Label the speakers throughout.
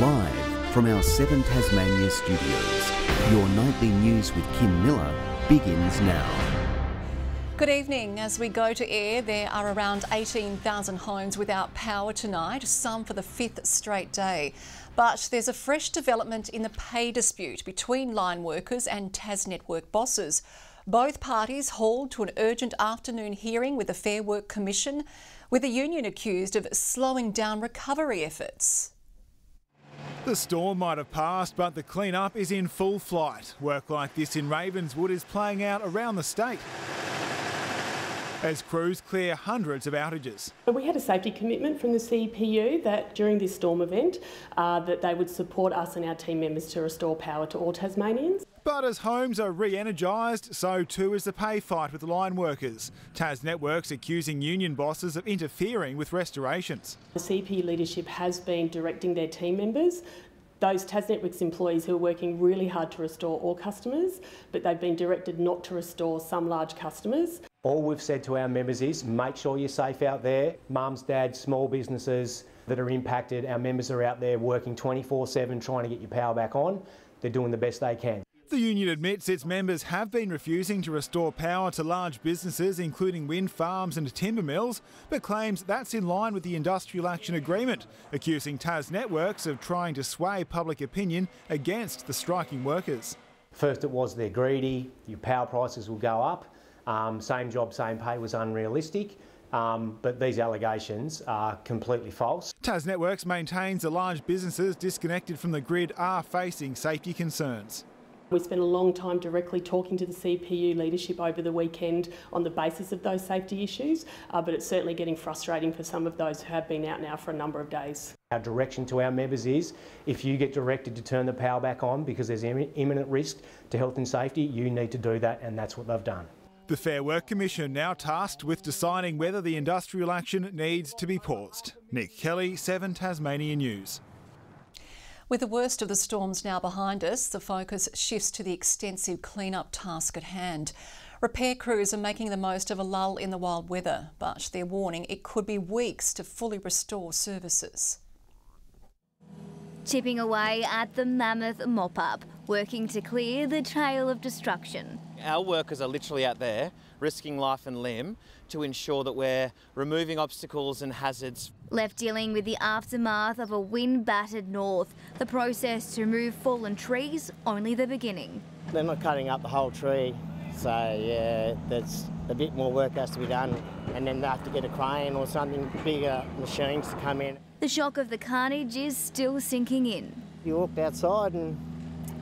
Speaker 1: Live from our 7 Tasmania studios, your nightly news with Kim Miller begins now.
Speaker 2: Good evening. As we go to air, there are around 18,000 homes without power tonight, some for the 5th straight day. But there's a fresh development in the pay dispute between line workers and TasNetwork bosses. Both parties hauled to an urgent afternoon hearing with the Fair Work Commission, with the union accused of slowing down recovery efforts.
Speaker 3: The storm might have passed, but the clean-up is in full flight. Work like this in Ravenswood is playing out around the state as crews clear hundreds of outages.
Speaker 4: We had a safety commitment from the CPU that during this storm event that they would support us and our team members to restore power to all Tasmanians.
Speaker 3: But as homes are re-energised, so too is the pay fight with line workers. TasNetwork's accusing union bosses of interfering with restorations.
Speaker 4: The CPU leadership has been directing their team members, those TasNetwork's employees who are working really hard to restore all customers, but they've been directed not to restore some large customers.
Speaker 5: All we've said to our members is make sure you're safe out there. Mums, dads, small businesses that are impacted, our members are out there working 24/7 trying to get your power back on. They're doing the best they can.
Speaker 3: The union admits its members have been refusing to restore power to large businesses, including wind farms and timber mills, but claims that's in line with the Industrial Action Agreement, accusing TasNetworks of trying to sway public opinion against the striking workers.
Speaker 5: First it was they're greedy, your power prices will go up, same job, same pay was unrealistic. But these allegations are completely false.
Speaker 3: TasNetworks maintains the large businesses disconnected from the grid are facing safety concerns.
Speaker 4: We spent a long time directly talking to the CPU leadership over the weekend on the basis of those safety issues, but it's certainly getting frustrating for some of those who have been out now for a number of days.
Speaker 5: Our direction to our members is if you get directed to turn the power back on because there's imminent risk to health and safety, you need to do that, and that's what they've done.
Speaker 3: The Fair Work Commission now tasked with deciding whether the industrial action needs to be paused. Nick Kelly, 7 Tasmania News.
Speaker 2: With the worst of the storms now behind us, the focus shifts to the extensive clean-up task at hand. Repair crews are making the most of a lull in the wild weather, but they're warning it could be weeks to fully restore services.
Speaker 6: Chipping away at the mammoth mop-up, working to clear the trail of destruction.
Speaker 7: Our workers are literally out there risking life and limb to ensure that we're removing obstacles and hazards.
Speaker 6: Left dealing with the aftermath of a wind-battered north, the process to remove fallen trees only the beginning.
Speaker 8: They're not cutting up the whole tree, so yeah, there's a bit more work has to be done, and then they have to get a crane or something, bigger machines to come in.
Speaker 6: The shock of the carnage is still sinking in.
Speaker 8: You walked outside and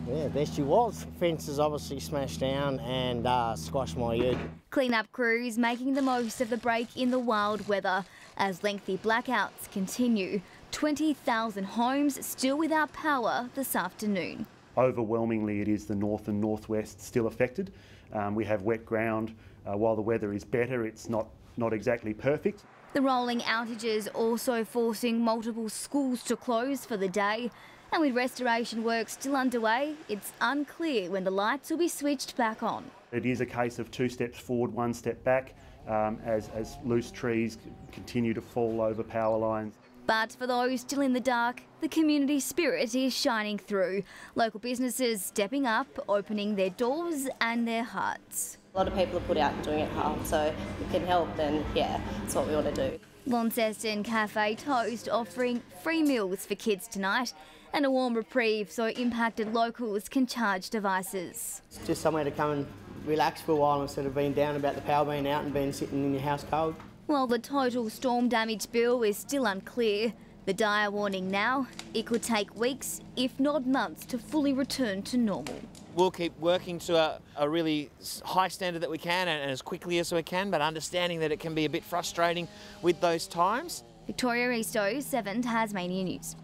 Speaker 8: yeah, there she was. Fences obviously smashed down and squashed my ute.
Speaker 6: Clean-up crews making the most of the break in the wild weather as lengthy blackouts continue. 20,000 homes still without power this afternoon.
Speaker 9: Overwhelmingly, it is the north and northwest still affected. We have wet ground. While the weather is better, it's not exactly perfect.
Speaker 6: The rolling outages also forcing multiple schools to close for the day. And with restoration work still underway, it's unclear when the lights will be switched back on.
Speaker 9: It is a case of 2 steps forward, 1 step back, as loose trees continue to fall over power lines.
Speaker 6: But for those still in the dark, the community spirit is shining through. Local businesses stepping up, opening their doors and their hearts.
Speaker 10: A lot of people are put out and doing it hard, so if we can help, then yeah, that's what we want to do.
Speaker 6: Launceston Cafe Toast offering free meals for kids tonight and a warm reprieve so impacted locals can charge devices.
Speaker 8: It's just somewhere to come and relax for a while instead of being down about the power being out and being sitting in your house cold.
Speaker 6: While the total storm damage bill is still unclear, the dire warning now, it could take weeks, if not months, to fully return to normal.
Speaker 7: We'll keep working to a really high standard that we can and as quickly as we can, but understanding that it can be a bit frustrating with those times.
Speaker 6: Victoria Easto, 7 Tasmania News.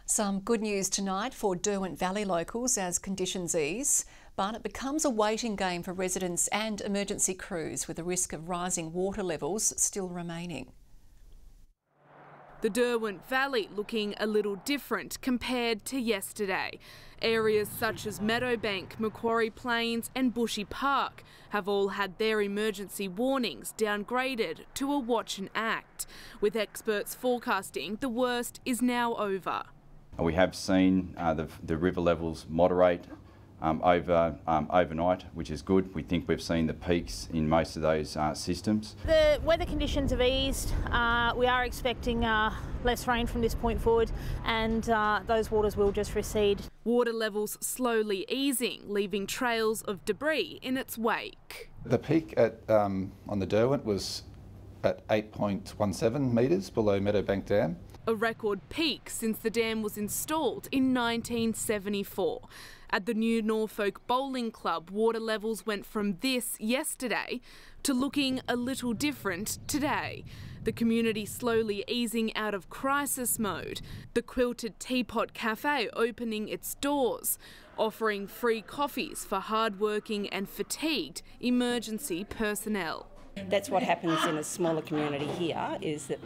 Speaker 2: Some good news tonight for Derwent Valley locals as conditions ease, but it becomes a waiting game for residents and emergency crews with the risk of rising water levels still remaining.
Speaker 11: The Derwent Valley looking a little different compared to yesterday. Areas such as Meadowbank, Macquarie Plains and Bushy Park have all had their emergency warnings downgraded to a watch and act, with experts forecasting the worst is now over.
Speaker 12: We have seen the river levels moderate overnight, which is good. We think we've seen the peaks in most of those systems.
Speaker 13: The weather conditions have eased. We are expecting less rain from this point forward, and those waters will just recede.
Speaker 11: Water levels slowly easing, leaving trails of debris in its wake.
Speaker 14: The peak on the Derwent was at 8.17 metres below Meadowbank Dam.
Speaker 11: A record peak since the dam was installed in 1974. At the new Norfolk Bowling Club, water levels went from this yesterday to looking a little different today. The community slowly easing out of crisis mode. The Quilted Teapot Cafe opening its doors, offering free coffees for hardworking and fatigued emergency personnel.
Speaker 15: That's what happens in a smaller community here, is that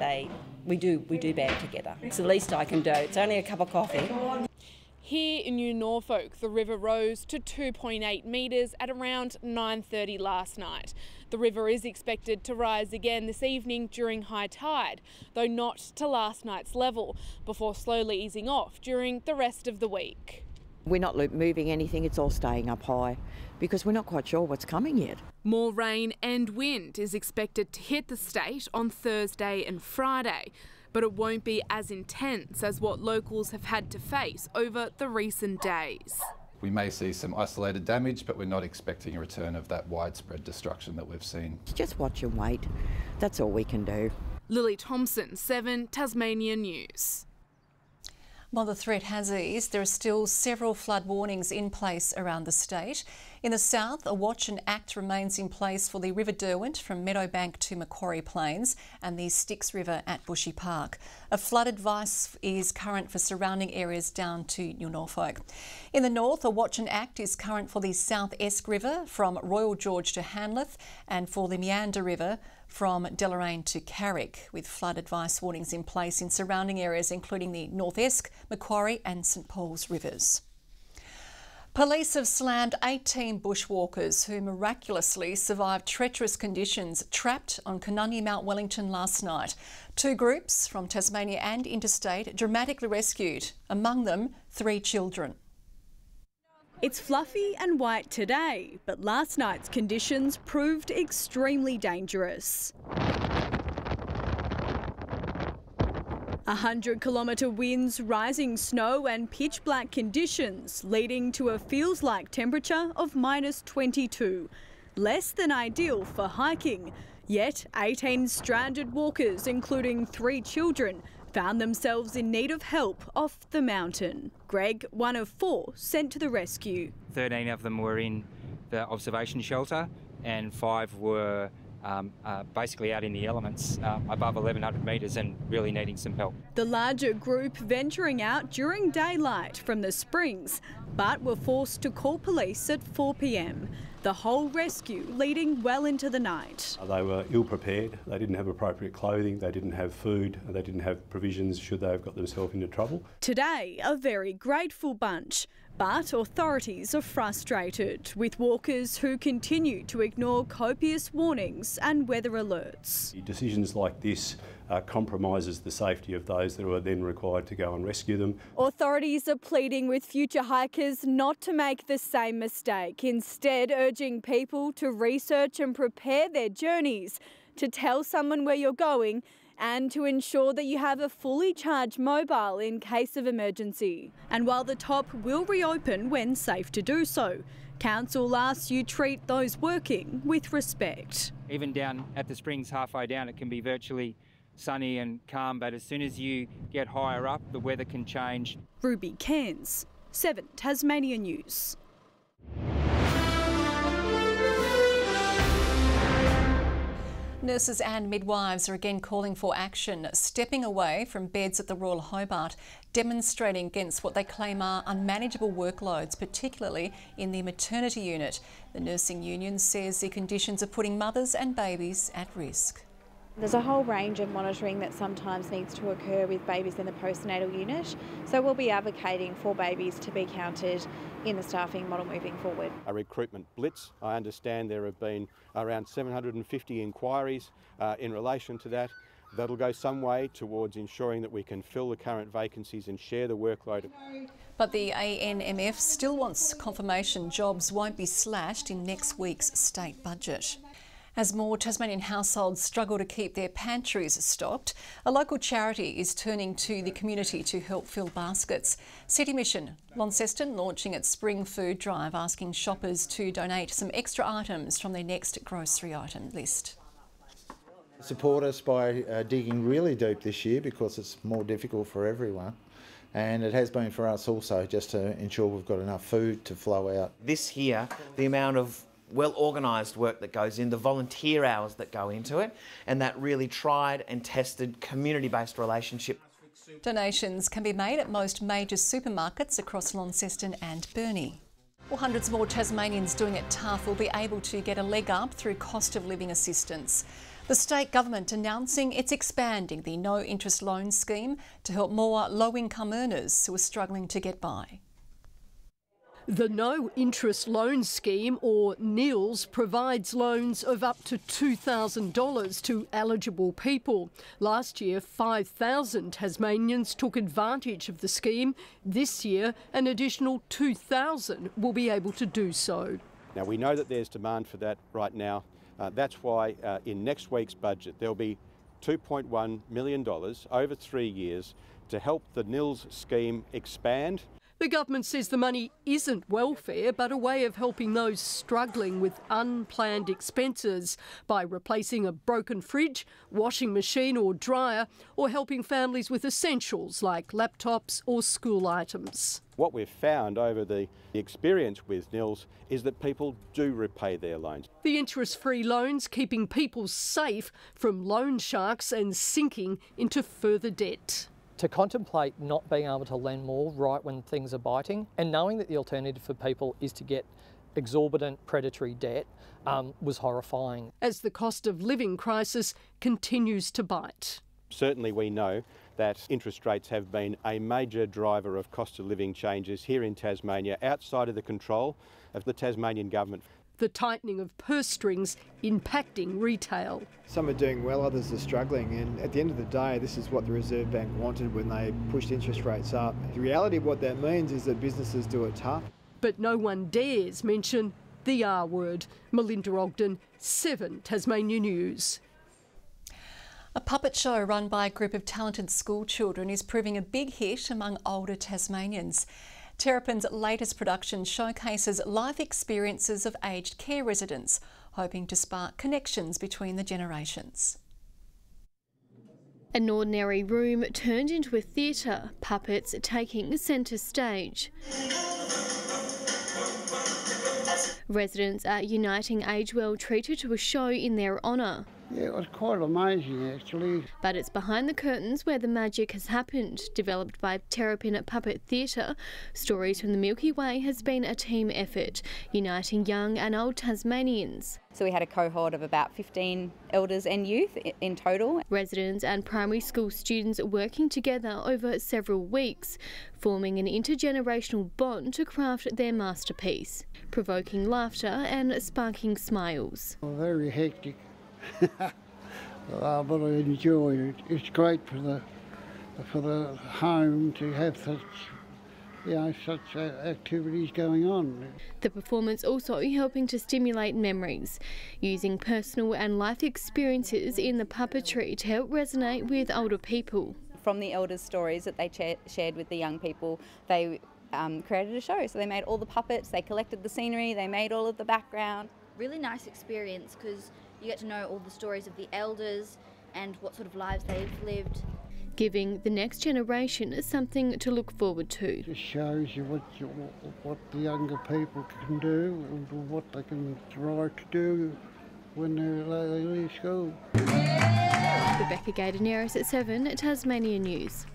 Speaker 15: we do band together. It's the least I can do. It's only a cup of coffee.
Speaker 11: Here in New Norfolk, the river rose to 2.8 metres at around 9:30 last night. The river is expected to rise again this evening during high tide, though not to last night's level, before slowly easing off during the rest of the week.
Speaker 16: We're not moving anything, it's all staying up high because we're not quite sure what's coming yet.
Speaker 11: More rain and wind is expected to hit the state on Thursday and Friday, but it won't be as intense as what locals have had to face over the recent days.
Speaker 14: We may see some isolated damage, but we're not expecting a return of that widespread destruction that we've seen.
Speaker 16: Just watch and wait. That's all we can do.
Speaker 11: Lily Thompson, 7 Tasmania News.
Speaker 2: While the threat has eased, there are still several flood warnings in place around the state. In the south, a watch and act remains in place for the River Derwent from Meadowbank to Macquarie Plains and the Styx River at Bushy Park. A flood advice is current for surrounding areas down to New Norfolk. In the north, a watch and act is current for the South Esk River from Royal George to Hanleth and for the Meander River from Deloraine to Carrick, with flood advice warnings in place in surrounding areas including the North Esk, Macquarie and St Paul's rivers. Police have slammed 18 bushwalkers who miraculously survived treacherous conditions trapped on Canungy Mount Wellington last night. 2 groups from Tasmania and interstate dramatically rescued, among them 3 children.
Speaker 17: It's fluffy and white today, but last night's conditions proved extremely dangerous. 100-kilometre winds, rising snow and pitch black conditions, leading to a feels-like temperature of -22. Less than ideal for hiking. Yet 18 stranded walkers, including 3 children, found themselves in need of help off the mountain. Greg, one of 4, sent to the rescue.
Speaker 18: 13 of them were in the observation shelter and 5 were basically out in the elements above 1,100 metres and really needing some help.
Speaker 17: The larger group venturing out during daylight from the springs, but were forced to call police at 4 p.m. The whole rescue leading well into the night.
Speaker 19: They were ill prepared, they didn't have appropriate clothing, they didn't have food, they didn't have provisions should they have got themselves into trouble.
Speaker 17: Today, a very grateful bunch. But authorities are frustrated with walkers who continue to ignore copious warnings and weather alerts.
Speaker 19: Decisions like this compromises the safety of those that are then required to go and rescue them.
Speaker 17: Authorities are pleading with future hikers not to make the same mistake, instead urging people to research and prepare their journeys, to tell someone where you're going and to ensure that you have a fully charged mobile in case of emergency. And while the top will reopen when safe to do so, Council asks you treat those working with respect.
Speaker 18: Even down at the springs halfway down it can be virtually sunny and calm, but as soon as you get higher up the weather can change.
Speaker 17: Ruby Cairns, 7 Tasmania News.
Speaker 2: Nurses and midwives are again calling for action, stepping away from beds at the Royal Hobart, demonstrating against what they claim are unmanageable workloads, particularly in the maternity unit. The nursing union says the conditions are putting mothers and babies at risk.
Speaker 20: There's a whole range of monitoring that sometimes needs to occur with babies in the postnatal unit, so we'll be advocating for babies to be counted in the staffing model moving forward.
Speaker 21: A recruitment blitz. I understand there have been around 750 inquiries in relation to that. That'll go some way towards ensuring that we can fill the current vacancies and share the workload.
Speaker 2: But the ANMF still wants confirmation jobs won't be slashed in next week's state budget. As more Tasmanian households struggle to keep their pantries stocked, a local charity is turning to the community to help fill baskets. City Mission Launceston launching its spring food drive, asking shoppers to donate some extra items from their next grocery item list.
Speaker 1: Support us by digging really deep this year because it's more difficult for everyone. And it has been for us also, just to ensure we've got enough food to flow out.
Speaker 7: This year, the amount of well-organised work that goes in, the volunteer hours that go into it, and that really tried and tested community-based relationship.
Speaker 2: Donations can be made at most major supermarkets across Launceston and Burnie. Well, hundreds more Tasmanians doing it tough will be able to get a leg up through cost of living assistance. The state government announcing it's expanding the no-interest loan scheme to help more low-income earners who are struggling to get by.
Speaker 22: The No Interest Loan Scheme, or NILS, provides loans of up to $2,000 to eligible people. Last year, 5,000 Tasmanians took advantage of the scheme. This year, an additional 2,000 will be able to do so.
Speaker 21: Now, we know that there's demand for that right now. That's why in next week's budget there'll be $2.1 million over 3 years to help the NILS scheme expand.
Speaker 22: The government says the money isn't welfare, but a way of helping those struggling with unplanned expenses by replacing a broken fridge, washing machine or dryer, or helping families with essentials like laptops or school items.
Speaker 21: What we've found over the experience with NILS is that people do repay their loans.
Speaker 22: The interest-free loans keeping people safe from loan sharks and sinking into further debt.
Speaker 23: To contemplate not being able to lend more right when things are biting, and knowing that the alternative for people is to get exorbitant predatory debt was horrifying. As the cost of living crisis continues to bite.
Speaker 21: Certainly we know that interest rates have been a major driver of cost of living changes here in Tasmania outside of the control of the Tasmanian government.
Speaker 22: The tightening of purse strings impacting retail.
Speaker 24: Some are doing well, others are struggling, and at the end of the day, this is what the Reserve Bank wanted when they pushed interest rates up. The reality of what that means is that businesses do it tough.
Speaker 22: But no one dares mention the R word. Melinda Ogden, 7 Tasmania News.
Speaker 2: A puppet show run by a group of talented school children is proving a big hit among older Tasmanians. Terrapin's latest production showcases life experiences of aged care residents, hoping to spark connections between the generations.
Speaker 25: An ordinary room turned into a theatre, puppets taking centre stage. Residents are uniting age well treated to a show in their honour.
Speaker 26: Yeah, it was quite amazing actually.
Speaker 25: But it's behind the curtains where the magic has happened. Developed by Terrapin Puppet Theatre, Stories from the Milky Way has been a team effort, uniting young and old Tasmanians.
Speaker 27: So we had a cohort of about 15 elders and youth in total.
Speaker 25: Residents and primary school students working together over several weeks, forming an intergenerational bond to craft their masterpiece, provoking laughter and sparking smiles.
Speaker 26: Very hectic. But I enjoy it. It's great for the home to have such activities going on.
Speaker 25: The performance also helping to stimulate memories, using personal and life experiences in the puppetry to help resonate with older people.
Speaker 27: From the elders' stories that they shared with the young people, they created a show. So they made all the puppets, they collected the scenery, they made all of the background.
Speaker 6: Really nice experience because you get to know all the stories of the elders and what sort of lives they've lived.
Speaker 25: Giving the next generation something to look forward to.
Speaker 26: It just shows you what the younger people can do and what they can try to do when they leave school.
Speaker 25: Rebecca Gaidaneris at 7 Tasmania News.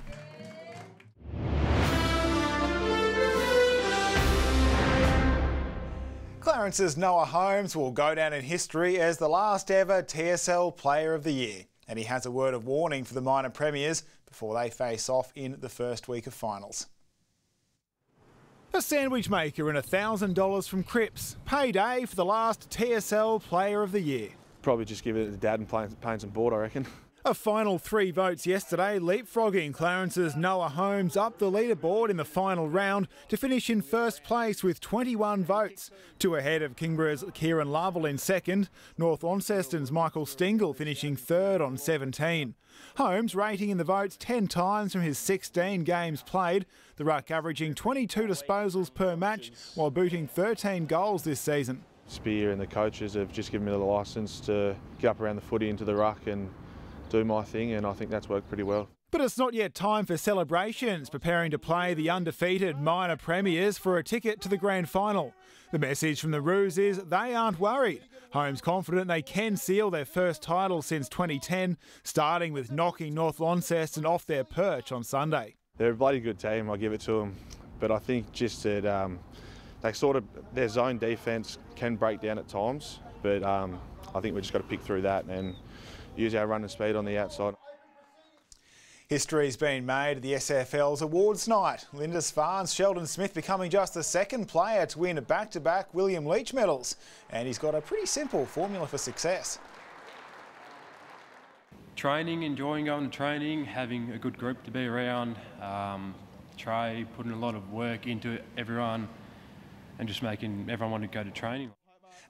Speaker 3: Clarence's Noah Holmes will go down in history as the last ever TSL Player of the Year. And he has a word of warning for the minor premiers before they face off in the first week of finals. A sandwich maker and $1,000 from Cripps. Payday for the last TSL Player of the Year.
Speaker 21: Probably just give it to Dad and paying some board, I reckon.
Speaker 3: A final 3 votes yesterday, leapfrogging Clarence's Noah Holmes up the leaderboard in the final round to finish in first place with 21 votes. 2 ahead of Kingborough's Kieran Lovell in second, North Launceston's Michael Stingle finishing third on 17. Holmes rating in the votes 10 times from his 16 games played, the ruck averaging 22 disposals per match while booting 13 goals this season.
Speaker 4: Spear and the coaches have just given me the licence to get up around the footy into the ruck and do my thing, and I think that's worked pretty well.
Speaker 3: But it's not yet time for celebrations, preparing to play the undefeated minor premiers for a ticket to the grand final. The message from the Roos is they aren't worried. Holmes confident they can seal their first title since 2010, starting with knocking North Launceston off their perch on Sunday.
Speaker 4: They're a bloody good team, I give it to them, but I think just that their zone defence can break down at times, but I think we've just got to pick through that and use our run and speed on the outside.
Speaker 3: History's been made at the SFL's awards night. Lindisfarne's Sheldon Smith becoming just the second player to win back-to-back William Leach medals. And he's got a pretty simple formula for success.
Speaker 5: Training, enjoying going to training, having a good group to be around, Trey putting a lot of work into everyone and just making everyone want to go to training.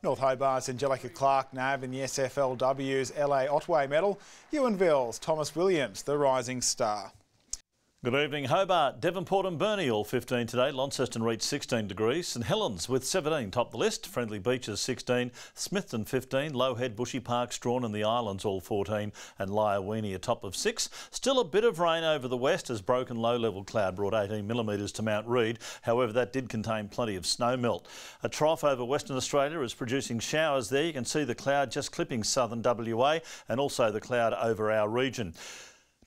Speaker 3: North Hobart's Angelica Clark nabbed in the SFLW's LA Otway medal. Ewanville's Thomas Williams, the rising star.
Speaker 8: Good evening. Hobart, Devonport and Burnie all 15 today. Launceston reached 16 degrees. St Helens with 17 top the list. Friendly Beaches 16. Smithton 15. Lowhead, Bushy Park, Strawn and the Islands all 14. And Lyoweeney a top of 6. Still a bit of rain over the west as broken low-level cloud brought 18 millimetres to Mount Reid. However, that did contain plenty of snow melt. A trough over Western Australia is producing showers there. You can see the cloud just clipping southern WA and also the cloud over our region.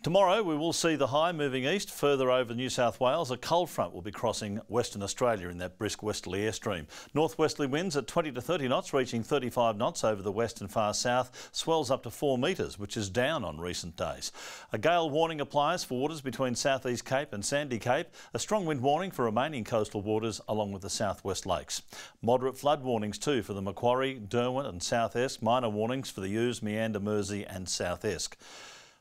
Speaker 8: Tomorrow we will see the high moving east further over New South Wales. A cold front will be crossing Western Australia in that brisk westerly airstream. Northwesterly winds at 20 to 30 knots, reaching 35 knots over the west and far south. Swells up to 4 metres, which is down on recent days. A gale warning applies for waters between South East Cape and Sandy Cape. A strong wind warning for remaining coastal waters along with the southwest lakes. Moderate flood warnings too for the Macquarie, Derwent and South Esk. Minor warnings for the Ouse, Meander, Mersey and South Esk.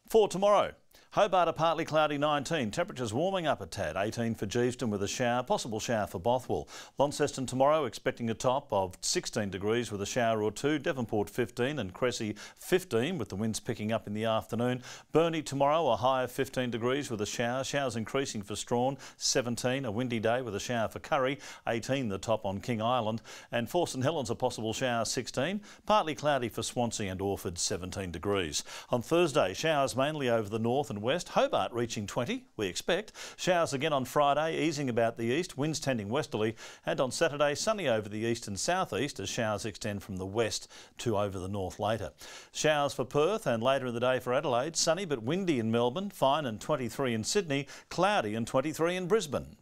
Speaker 8: For tomorrow, Hobart a partly cloudy 19, temperatures warming up a tad, 18 for Geeveston with a shower, possible shower for Bothwell. Launceston tomorrow expecting a top of 16 degrees with a shower or two, Devonport 15 and Cressy 15 with the winds picking up in the afternoon. Burnie tomorrow a high of 15 degrees with a shower, showers increasing for Strawn 17, a windy day with a shower for Curry, 18 the top on King Island, and for St Helens a possible shower 16, partly cloudy for Swansea and Orford 17 degrees. On Thursday showers mainly over the north and west, Hobart reaching 20, we expect. Showers again on Friday, easing about the east, winds tending westerly, and on Saturday sunny over the east and southeast as showers extend from the west to over the north later. Showers for Perth and later in the day for Adelaide, sunny but windy in Melbourne, fine and 23 in Sydney, cloudy and 23 in Brisbane.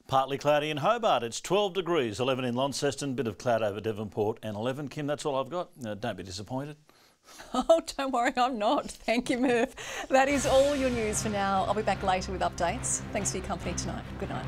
Speaker 8: Partly cloudy in Hobart, it's 12 degrees, 11 in Launceston, bit of cloud over Devonport and 11. Kim, that's all I've got. Don't be disappointed.
Speaker 2: Oh, don't worry, I'm not. Thank you, Murph. That is all your news for now. I'll be back later with updates. Thanks for your company tonight. Good night.